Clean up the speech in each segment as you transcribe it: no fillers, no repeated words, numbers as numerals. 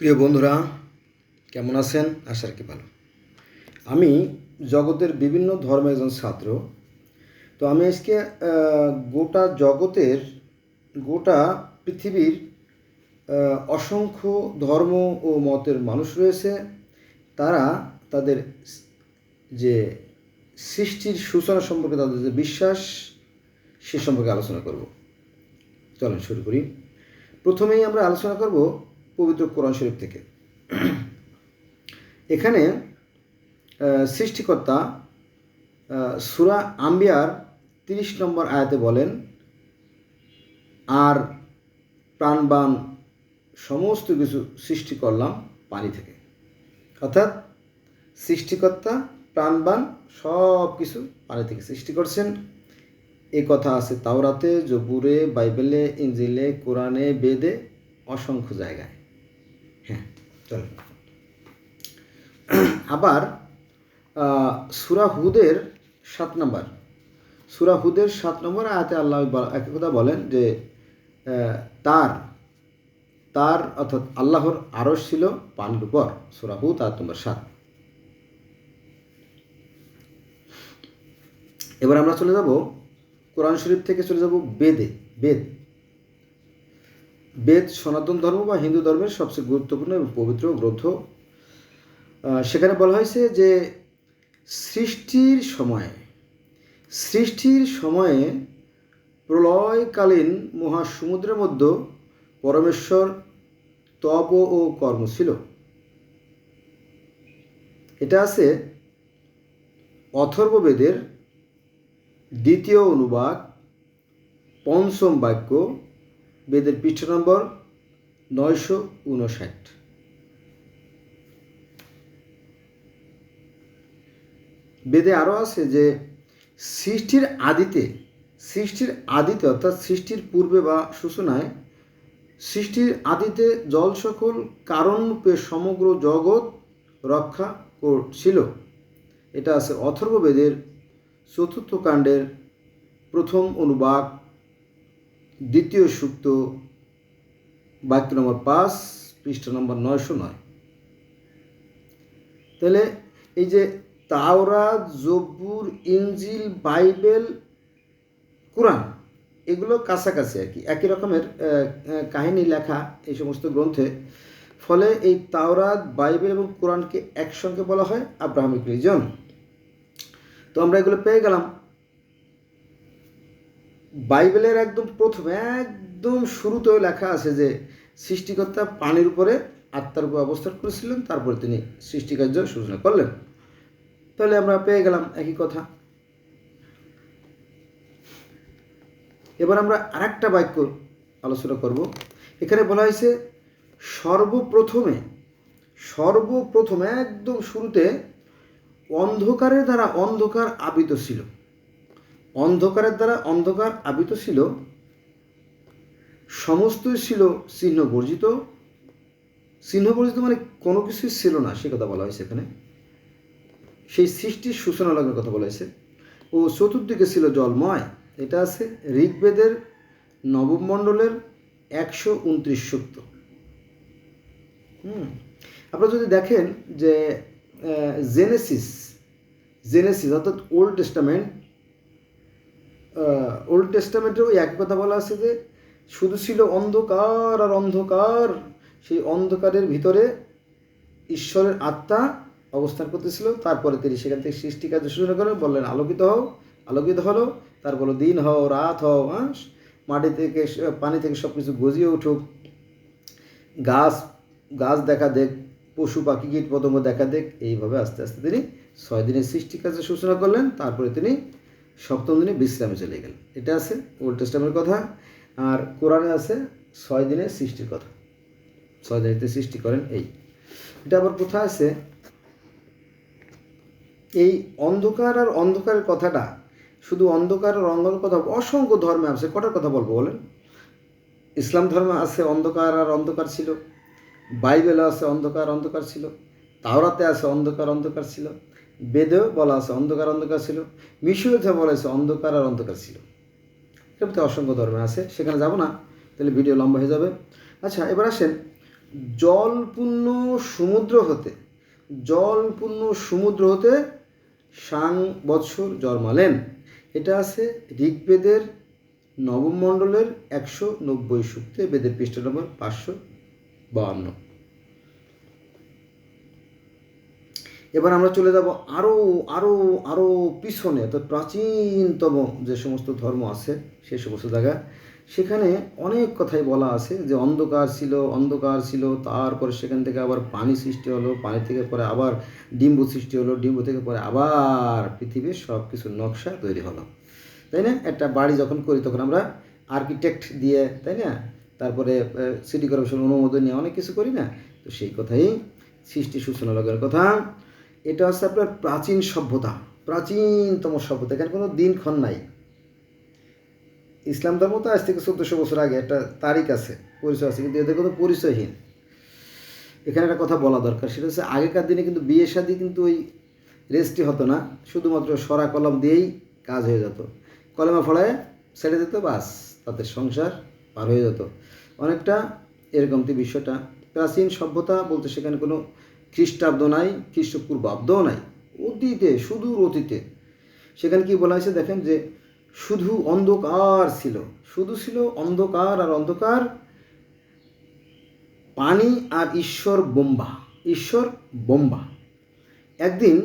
প্রিয় বন্ধুরা, কেমন আছেন? আশা রাখি ভালো। আমি জগতের বিভিন্ন ধর্মের একজন ছাত্র। তো আমি আজকে গোটা জগতের, গোটা পৃথিবীর অসংখ্য ধর্ম ও মতের মানুষ রয়েছে। তারা তাদের যে সৃষ্টির সূচনা সম্পর্কে তাদের যে বিশ্বাস, সে সম্পর্কে আলোচনা করব। চলেন শুরু করি। প্রথমেই আমরা আলোচনা করব পবিত্র কোরআন শরীফ থেকে। এখানে সৃষ্টিকর্তা সূরা আম্বিয়ার 30 নম্বর আয়াতে বলেন, আর প্রাণবান সমস্ত কিছু সৃষ্টি করলাম পানি থেকে। অর্থাৎ সৃষ্টিকর্তা প্রাণবান সব কিছু পানি থেকে সৃষ্টি করছেন। এই কথা আছে তাওরাতে, জবুরে, বাইবেলে, ইঞ্জিলে, কোরআনে, বেদে, অসংখ্য জায়গায়। হ্যাঁ, চলো। আবার সূরা হুদের 7 নম্বর আয়াতে আল্লাহ একই কথা বলেন যে তার অর্থাৎ আল্লাহর আরশ ছিল পানির উপর। সূরা হুদ আয়াত নম্বর 7। এবার আমরা চলে যাব কোরআন শরীফ থেকে চলে যাব বেদে। বেদ সনাতন ধর্ম বা হিন্দু ধর্মের সবচেয়ে গুরুত্বপূর্ণ এবং পবিত্র গ্রন্থ। সেখানে বলা হয়েছে যে সৃষ্টির সময়ে প্রলয়কালীন মহাসমুদ্রের মধ্যে পরমেশ্বর তপ ও কর্ম ছিল। এটা আছে অথর্ববেদের 2য় অনুবাদ 5ম বাক্য, বেদের পৃষ্ঠা নম্বর 959। বেদে আরও আছে যে সৃষ্টির আদিতে অর্থাৎ সৃষ্টির পূর্বে বা সূচনায় সৃষ্টির আদিতে জল সকল কারণরূপে সমগ্র জগৎ রক্ষা করছিল। এটা আছে অথর্ববেদের 4th কাণ্ডের 1ম অনুবাদ 2য় সূক্ত বাক্য নম্বর 5, পৃষ্ঠা নম্বর 909। তাহলে এই যে তাওরাত, জবুর, ইনজিল, বাইবেল, কোরআন, এগুলো কাছাকাছি আর কি, একই রকমের কাহিনী লেখা এই সমস্ত গ্রন্থে। ফলে এই তাওরাত, বাইবেল এবং কোরআনকে একসঙ্গে বলা হয় আব্রাহামিক রিলিজিয়ন। তো আমরা এগুলো পেয়ে গেলাম। বাইবেলের একদম শুরুতেও লেখা আছে যে সৃষ্টিকর্তা পানির উপরে আত্মার উপর অবস্থান করেছিলেন, তারপরে তিনি সৃষ্টিকার্য সূচনা করলেন। তাহলে আমরা পেয়ে গেলাম একই কথা। এবার আমরা আরেকটা বাক্য আলোচনা করব। এখানে বলা হয়েছে সর্বপ্রথমে একদম শুরুতে অন্ধকারের দ্বারা অন্ধকার আবৃত ছিল, সমস্তই ছিল চিহ্নবর্জিত মানে কোনো কিছুই ছিল না, সে কথা বলা হয়েছে এখানে। সেই সৃষ্টির সূচনা লগ্নের কথা বলা হয়েছে। ও চতুর্দিকে ছিল জলময়। এটা আছে ঋগ্বেদের 9ম মণ্ডলের 129 সূক্ত। আপনারা যদি দেখেন যে জেনেসিস অর্থাৎ ওল্ড টেস্টামেন্টেও এক কথা বলা আছে যে শুধু ছিল অন্ধকার আর অন্ধকার, সেই অন্ধকারের ভিতরে ঈশ্বরের আত্মা অবস্থান করতেছিল। তারপরে তিনি সেখান থেকে সৃষ্টিকার্য সূচনা করেন, বললেন আলোকিত হলো। তারপর দিন হও, রাত হও, মাটি থেকে পানি থেকে সব কিছু গজিয়ে উঠুক, গাছ দেখা দেখ, পশু পাখি কীট পতঙ্গ দেখা দেখ। এইভাবে আস্তে আস্তে তিনি 6 দিনের সৃষ্টিকার্য সূচনা করলেন। তারপরে তিনি 7ম দিনে বিশ্রামে চলে গেলেন। এটা আছে ওল্ড টেস্টামেন্টের কথা। আর কোরআনে আছে 6 দিনের সৃষ্টির কথা, 6 দিনে সৃষ্টি করেন। এটা আবার কোথায় আছে? এই অন্ধকার আর অন্ধকারের কথাটা, শুধু অন্ধকার আর অন্ধকারের কথা অসংখ্য ধর্মে আছে। কটার কথা বলবো বলেন? ইসলাম ধর্মে আছে অন্ধকার আর অন্ধকার ছিল, বাইবেলে আছে অন্ধকার ছিল, তাওরাতে আছে অন্ধকার ছিল, বেদেও বলা আছে অন্ধকার ছিল, মিশরীয়তে বলা আছে অন্ধকার আর অন্ধকার ছিল। এর মধ্যে অসংখ্য ধর্মে আছে, সেখানে যাব না, তাহলে ভিডিও লম্বা হয়ে যাবে। আচ্ছা, এবার আসেন জলপূর্ণ সমুদ্র হতে সাং বৎসর জন্মালেন। এটা আছে ঋগ্বেদের নবম মণ্ডলের 190 সূক্তে, বেদের পৃষ্ঠা নম্বর 552। এবার আমরা চলে যাব আরও আরও আরও পিছনে, অর্থাৎ প্রাচীনতম যে সমস্ত ধর্ম আছে সে সমস্ত জায়গা। সেখানে অনেক কথাই বলা আছে যে অন্ধকার ছিল, তারপরে সেখান থেকে আবার পানি সৃষ্টি হলো, পানি থেকে পরে আবার ডিম্ব সৃষ্টি হলো, ডিম্ব থেকে পরে আবার পৃথিবীর সব কিছুর নকশা তৈরি হলো, তাই না? একটা বাড়ি যখন করি তখন আমরা আর্কিটেক্ট দিয়ে, তাই না, তারপরে সিটি কর্পোরেশন অনুমোদন নিয়ে অনেক কিছু করি না? তো সেই কথাই সৃষ্টি সূচনা লগের কথা। এটা হচ্ছে আপনার প্রাচীন সভ্যতা, প্রাচীনতম সভ্যতা। এখানে কোনো দিনক্ষণ নাই। ইসলাম ধর্ম তো আজ থেকে 1400 বছর আগে একটা তারিখ আছে, পরিচয় আছে, কিন্তু এদের কোনো পরিচয়হীন। এখানে একটা কথা বলা দরকার, সেটা হচ্ছে আগেকার দিনে কিন্তু বিয়ে শাদী কিন্তু ওই রেজিস্ট্রি হতো না, শুধুমাত্র সরা কলম দিয়েই কাজ হয়ে যেত। কলমা ফলায় ছেড়ে দিত, বাস, তাদের সংসার পার হয়ে যেত। অনেকটা এরকম তো বিষয়টা। প্রাচীন সভ্যতা বলতে সেখানে কোনো খ্রিস্টাব্দ নাই, খ্রিস্টপূর্বাব্দও নাই, অতীতে, সুদূর অতীতে। সেখানে কি বলা হয়েছে দেখেন, যে শুধু অন্ধকার ছিল, শুধু ছিল অন্ধকার আর অন্ধকার, পানি আর ঈশ্বর বোম্বা। একদিন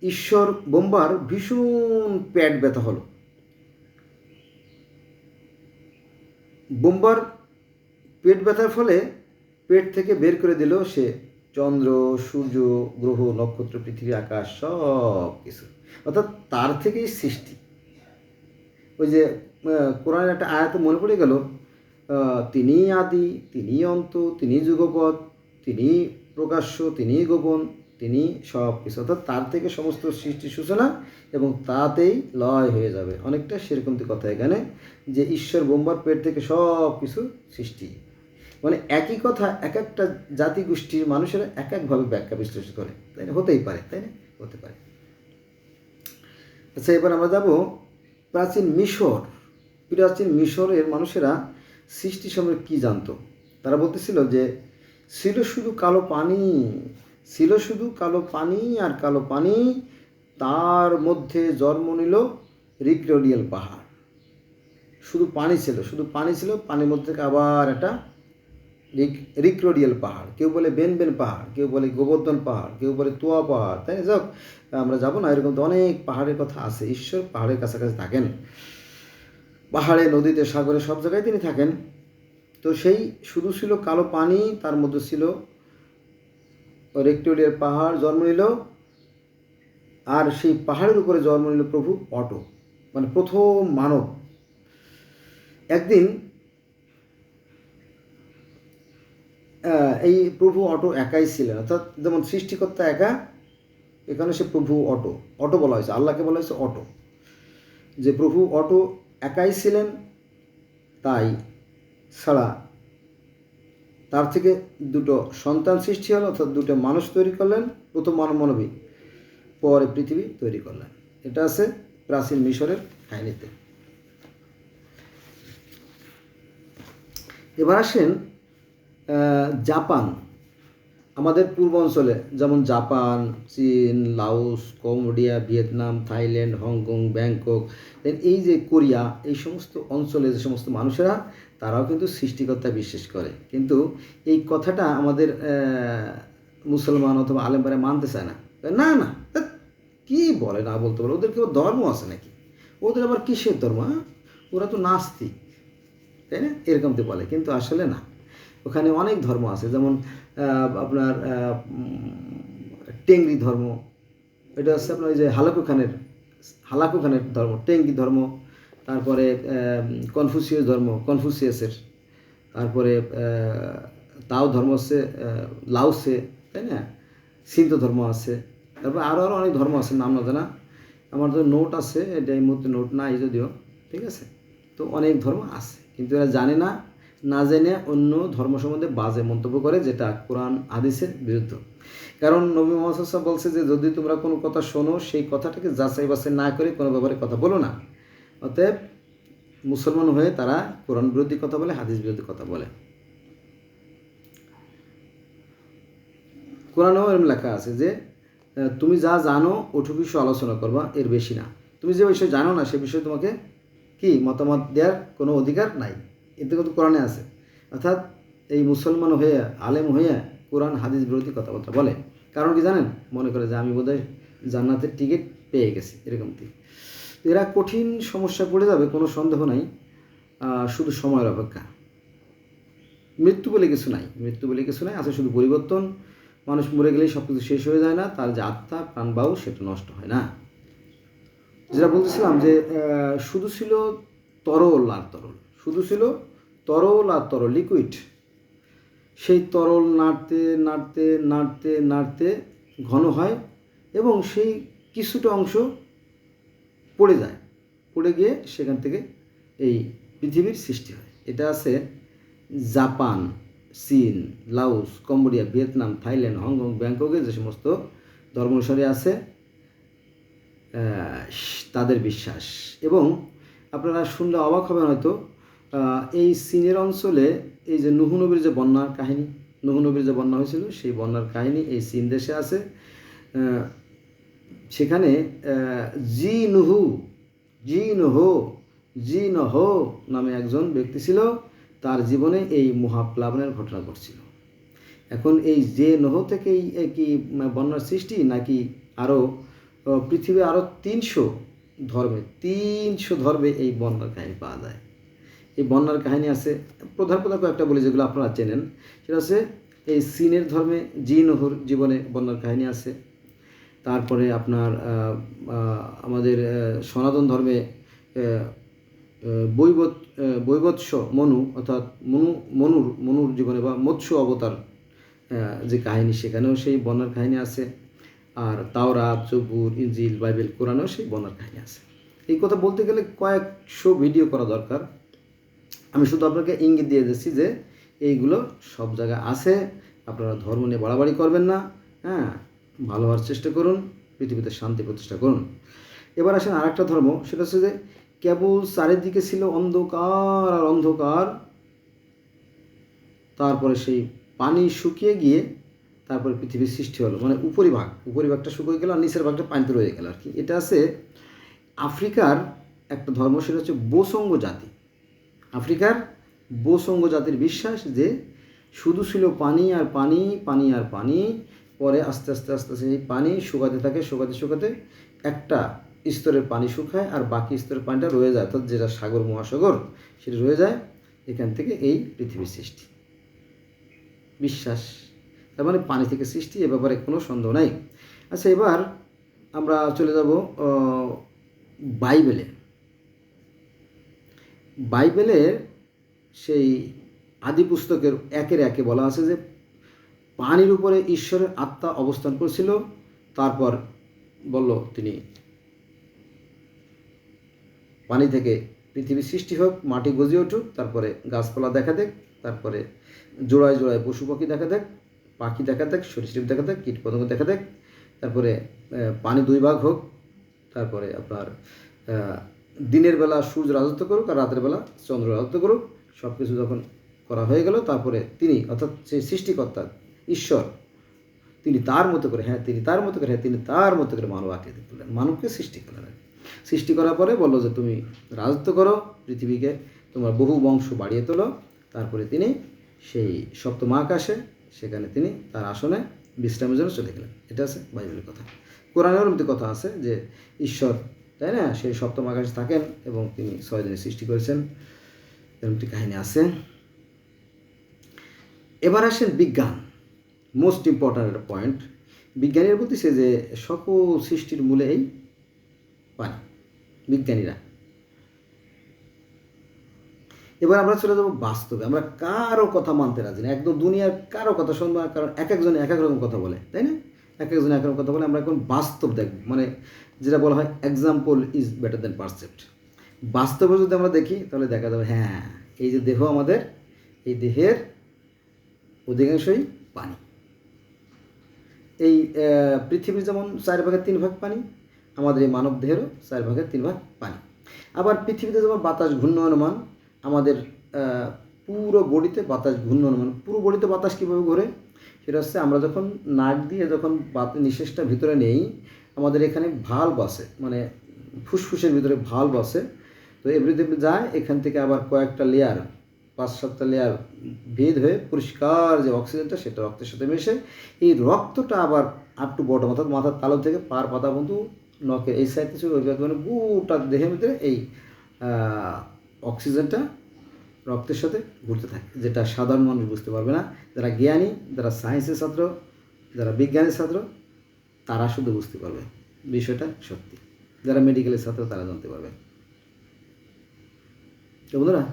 ঈশ্বর বোম্বার ভীষণ পেট ব্যথা হলো। বোম্বার পেট ব্যথার ফলে পেট থেকে বের করে দিল সে চন্দ্র, সূর্য, গ্রহ, নক্ষত্র, পৃথিবী, আকাশ, সব কিছু। অর্থাৎ তার থেকেই সৃষ্টি। ওই যে কোরআনের একটা আয়াতে মনে পড়ে গেল, তিনি আদি, তিনি অন্ত, তিনি যুগপৎ, তিনি প্রকাশ্য, তিনি গোপন, তিনি সব কিছু। অর্থাৎ তার থেকে সমস্ত সৃষ্টি সূচনা এবং তাতেই লয় হয়ে যাবে। অনেকটা সেরকম কথা এখানে, যে ঈশ্বর বোম্বার পেট থেকে সব কিছু সৃষ্টি। মানে একই কথা এক একটা জাতিগোষ্ঠীর মানুষেরা এক একভাবে ব্যাখ্যা বিশ্লেষণ করে, তাই না? হতেই পারে, তাই না? হতে পারে। আচ্ছা, এবার আমরা যাব প্রাচীন মিশরের মানুষেরা সৃষ্টি সম্পর্কে কী জানতো। তারা বলতেছিল যে ছিল শুধু কালো পানি আর কালো পানি, তার মধ্যে জন্ম নিল রিক্টোরিয়াল পাহাড়। শুধু পানি ছিল, পানির মধ্যে থেকে আবার একটা রিক্টোরিয়াল পাহাড়, কেউ বলে বেনবেন পাহাড়, কেউ বলে গোবর্ধন পাহাড়, কেউ বলে তোয়া পাহাড়, তাই না? যাক, আমরা যাবো না, এরকম তো অনেক পাহাড়ের কথা আছে। ঈশ্বর পাহাড়ের কাছাকাছি থাকেন, পাহাড়ে, নদীতে, সাগরে, সব জায়গায় তিনি থাকেন। তো সেই শুধু ছিল কালো পানি, তার মধ্যে ছিল রিক্টোরিয়াল পাহাড় জন্ম নিল, আর সেই পাহাড়ের উপরে জন্ম নিল প্রভু অটো, মানে প্রথম মানব। একদিন এই প্রভু অটো একাই ছিলেন, অর্থাৎ যেমন সৃষ্টিকর্তা একা, এখানে সে প্রভু অটো বলা হয়েছে, আল্লাহকে বলা হয়েছে অটো, যে প্রভু অটো একাই ছিলেন। তাই ছাড়া তার থেকে দুটো সন্তান সৃষ্টি হলো, অর্থাৎ দুটো মানুষ তৈরি করলেন, প্রথম মানবী, পরে পৃথিবী তৈরি করলেন। এটা আছে প্রাচীন মিশরের কাহিনীতে। এবার আসেন জাপান। আমাদের পূর্বাঞ্চলে যেমন জাপান, চীন, Laos, Cambodia, Vietnam, Thailand, Hong Kong, Bangkok, এই যে কোরিয়া, এই সমস্ত অঞ্চলে যে সমস্ত মানুষেরা, তারাও কিন্তু সৃষ্টিকর্তায় বিশ্বাস করে। কিন্তু এই কথাটা আমাদের মুসলমান অথবা আলেমরা মানতে চায় না। না না, কী বলে, না বলতে বলে, ওদের কেউ ধর্ম আছে নাকি? ওদের আবার কিসের ধর্ম? ওরা তো নাস্তিক, তাই না? এরকম তো বলে, কিন্তু আসলে না। ওখানে অনেক ধর্ম আছে, যেমন আপনার টেংরি ধর্ম, এটা হচ্ছে আপনার ওই যে হালাকু খানের ধর্ম, টেংরি ধর্ম। তারপরে কনফুসিয়াসের। তারপরে তাও ধর্ম হচ্ছে লাওসে, তাই না? সিন্ত ধর্ম আছে। তারপরে আরও অনেক ধর্ম আছে, নাম না জানা। আমার তো নোট আছে, এটা এই মুহূর্তে নোট নাই যদিও, ঠিক আছে? তো অনেক ধর্ম আছে, কিন্তু এরা জানে না, না জেনে অন্য ধর্ম সম্বন্ধে বাজে মন্তব্য করে, যেটা কোরআন হাদিসের বিরুদ্ধ। কারণ নবী মুহাম্মদ সাল্লাল্লাহু আলাইহি ওয়াসাল্লাম বলছে যে যদি তোমরা কোনো কথা শোনো, সেই কথাটাকে যাচাই বাছাই না করে কোনো ব্যাপারে কথা বলো না। অতএব মুসলমান হয়ে তারা কোরআন বিরোধী কথা বলে, হাদিস বিরোধী কথা বলে। কোরআনেও এরকম লেখা আছে যে তুমি যা জানো ওটুকু বিষয়ে আলোচনা করবা, এর বেশি না। তুমি যে বিষয় জানো না সে বিষয়ে তোমাকে কি মতামত দেওয়ার কোনো অধিকার নাই, এতে কিন্তু কোরআনে আছে। অর্থাৎ এই মুসলমান হয়ে আলেম হয়ে কোরআন হাদিস বিরোধী কথাবার্তা বলে, কারণ কি জানেন, মনে করে যে আমি বোধহয় জান্নাতের টিকিট পেয়ে গেছি এরকম কি। এরা কঠিন সমস্যা পড়ে যাবে, কোনো সন্দেহ নাই, শুধু সময়ের অপেক্ষা। মৃত্যু বলে কিছু নাই, মৃত্যু বলে কিছু নাই, আছে শুধু পরিবর্তন। মানুষ মরে গেলেই সব কিছু শেষ হয়ে যায় না, তার যে আত্মা প্রাণবায়ু সেটা নষ্ট হয় না। যেটা বলতেছিলাম যে শুধু ছিল তরল আর তরল, শুধু ছিল তরল আর তরল, লিকুইড। সেই তরল নাড়তে নাড়তে নাড়তে নাড়তে ঘন হয় এবং সেই কিছুটা অংশ পড়ে যায়, পড়ে গিয়ে সেখান থেকে এই পৃথিবীর সৃষ্টি হয়। এটা আছে জাপান, চীন, Laos, Cambodia, Vietnam, Thailand, Hong Kong, ব্যাংককে যে সমস্ত ধর্ম অনুসারী আছে তাদের বিশ্বাস। এবং আপনারা শুনলে অবাক হবেন হয়তো, এই চীনের অঞ্চলে এই যে নুহু নবীর যে বন্যার কাহিনী, নুহু নবীর যে বন্যা হয়েছিল সেই বন্যার কাহিনী এই চীন দেশে আছে। সেখানে জি নহ নামে একজন ব্যক্তি ছিল, তার জীবনে এই মহাপ্লাবনের ঘটনা ঘটছিল। এখন এই যে নহ থেকেই কি বন্যার সৃষ্টি, নাকি আরও পৃথিবী আরও 300 ধর্মে এই বন্যার কাহিনী পাওয়া যায়। এই বন্যার কাহিনী আছে প্রধান কয়েকটা বলি যেগুলো আপনারা চেনেন। সেটা হচ্ছে এই চীনের ধর্মে জি নহুর জীবনে বন্যার কাহিনী আছে। তারপরে আপনার আমাদের সনাতন ধর্মে বৈবৎস মনু, অর্থাৎ মনুর জীবনে বা মৎস্য অবতার যে কাহিনী, সেখানেও সেই বন্যার কাহিনী আছে। আর তাওরাত, জবুর, ইনজিল, বাইবেল, কোরআনেও সেই বন্যার কাহিনী আছে। এই কথা বলতে গেলে কয়েকশো ভিডিও করা দরকার। আমি শুধু আপনাকে ইঙ্গিত দিয়ে দিচ্ছি যে এইগুলো সব জায়গায় আছে। আপনারা ধর্ম নিয়ে বাড়াবাড়ি করবেন না, হ্যাঁ, ভালো হওয়ার চেষ্টা করুন, পৃথিবীতে শান্তি প্রতিষ্ঠা করুন। এবার আসেন আরেকটা ধর্ম, সেটা হচ্ছে যে কেবল চারিদিকে ছিল অন্ধকার আর অন্ধকার, তারপরে সেই পানি শুকিয়ে গিয়ে তারপরে পৃথিবীর সৃষ্টি হলো। মানে উপরিভাগটা শুকিয়ে গেল আর নিচের ভাগটা পানিতে রয়ে গেল আর কি। এটা আছে আফ্রিকার একটা ধর্ম, সেটা হচ্ছে বোসঙ্গ জাতি। আফ্রিকার বোসঙ্গ জাতির বিশ্বাস যে শুধু ছিল পানি আর পানি, পানি আর পানি, পরে আস্তে আস্তে সেই পানি শুকাতে থাকে, শুকাতে একটা স্তরের পানি শুকায় আর বাকি স্তরের পানিটা রয়ে যায়, অর্থাৎ যেটা সাগর মহাসাগর সেটা রয়ে যায়। এখান থেকে এই পৃথিবীর সৃষ্টি বিশ্বাস, তার মানে পানি থেকে সৃষ্টি, এ ব্যাপারে কোনো সন্দেহ নাই। আচ্ছা, এবার আমরা চলে যাব বাইবেলের সেই আদি পুস্তকের 1-1 বলা আছে যে পানির উপরে ঈশ্বরের আত্মা অবস্থান করছিল। তারপর বলল তিনি পানি থেকে পৃথিবীর সৃষ্টি হোক, মাটি গজিয়ে উঠুক, তারপরে গাছপালা দেখা দেখ, তারপরে জোড়ায় জোড়ায় পশু পাখি দেখা দেখ, সরীসৃপ দেখা দেখ, কীটপতঙ্গ দেখা দেখ, তারপরে পানি 2 ভাগ হোক, তারপরে আপনার দিনের বেলা সূর্য রাজত্ব করুক আর রাতের বেলা চন্দ্র রাজত্ব করুক। সব কিছু যখন করা হয়ে গেল, তারপরে তিনি, অর্থাৎ সেই সৃষ্টিকর্তা ঈশ্বর, তিনি তার মতো করে মানব আকৃতি করলেন, মানবকে সৃষ্টি করলেন। সৃষ্টি করার পরে বললো যে তুমি রাজত্ব করো পৃথিবীকে, তোমার বহু বংশ বাড়িয়ে তোলো। তারপরে তিনি সেই সপ্তম আকাশে, সেখানে তিনি তার আসনে বিশ্রামের জন্য চলে গেলেন। এটা আছে বাইবেলের কথা। কোরআনেরও মধ্যে কথা আছে যে ঈশ্বর, তাই না, সেই সপ্তম আকাশে থাকেন এবং তিনি 6 দিনে সৃষ্টি করেছেন, এরকমটি কাহিনী আছে। এবার আসেন বিজ্ঞান, মোস্ট ইম্পর্ট্যান্ট একটা পয়েন্ট। বিজ্ঞানীরা বলতেছে যে সকল সৃষ্টির মূলে এই পানি, বিজ্ঞানীরা। এবার আমরা চলে যাবো বাস্তবে। আমরা কারো কথা মানতে রাজি না, একদম দুনিয়ার কারো কথা শুনবো না, কারণ এক একজন এক এক রকম কথা বলে, তাই না, এক একজন এক রকম কথা বলে। আমরা এখন বাস্তব দেখব, মানে যেটা বলা হয় example is better than percept. বাস্তবে যদি আমরা দেখি তাহলে দেখা যাবে হ্যাঁ, এই যে দেহ আমাদের, এই দেহের অধিকাংশই পানি। এই পৃথিবীর যেমন 4/3 পানি, আমাদের এই মানব দেহেরও 4/3 পানি। আবার পৃথিবীতে যেমন বাতাস ঘূর্ণয়মান, আমাদের পুরো বডিতে বাতাস ঘূর্ণয়মান। পুরো বডিতে বাতাস কীভাবে ঘোরে, সেটা হচ্ছে আমরা যখন নাক দিয়ে যখন নিঃশ্বাসটা ভিতরে নেই, আমাদের এখানে ভালভ আছে, মানে ফুসফুসের ভিতরে ভালভ আছে। তো এভরিথিং যায়, এখান থেকে আবার কয়েকটা লেয়ার, 5-7টা লেয়ার ভেদ হয়ে পরিষ্কার যে অক্সিজেনটা সেটা রক্তের সাথে মিশে এই রক্তটা আবার আপ টু বটম, অর্থাৎ মাথার তালু থেকে পার পাতা বন্ধু নখের এই সাইড থেকে ওই মানে গোটা দেহের ভিতরে এই অক্সিজেনটা রক্তের সাথে ঘুরতে থাকে, যেটা সাধারণ মানুষ বুঝতে পারবে না। যারা জ্ঞানী, যারা সায়েন্সের ছাত্র, যারা বিজ্ঞানের ছাত্র, তারা শুধু বুঝতে পারবে বিষয়টা সত্যি। যারা মেডিকেলের ছাত্র তারা জানতে পারবে। তো বন্ধুরা,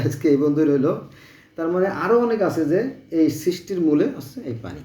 আজকে এই বন্ধুই রইল। তার মানে আরও অনেক আছে যে এই সৃষ্টির মূলে হচ্ছে এই পানি।